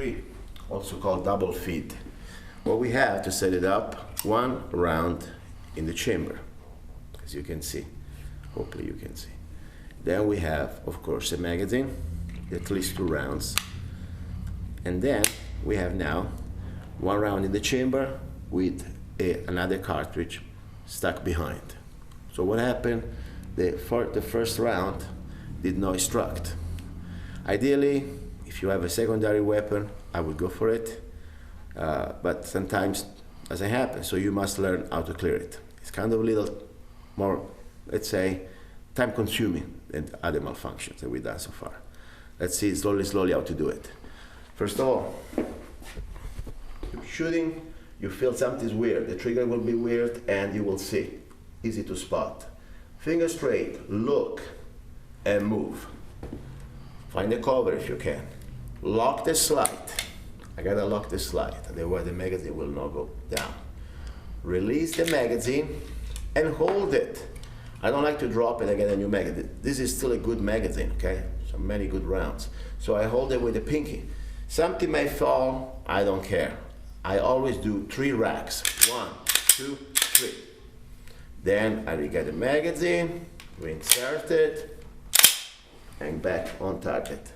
3, also called double feed. What we have to set it up, 1 round in the chamber, as you can see. Hopefully you can see. Then we have, of course, a magazine, at least 2 rounds. And then we have now 1 round in the chamber with another cartridge stuck behind. So what happened? The first round did not extract. Ideally, if you have a secondary weapon, I would go for it. But sometimes doesn't happen, so you must learn how to clear it. It's kind of a little more, let's say, time-consuming than other malfunctions that we've done so far. Let's see slowly how to do it. First of all, you're shooting, you feel something's weird. The trigger will be weird, and you will see. Easy to spot. Finger straight, look, and move. Find the cover if you can. Lock the slide. I gotta lock the slide, otherwise the magazine will not go down. Release the magazine and hold it. I don't like to drop it and get a new magazine. This is still a good magazine, okay? So many good rounds. So I hold it with the pinky. Something may fall, I don't care. I always do 3 racks. 1, 2, 3. Then I get the magazine, reinsert it, and back on target.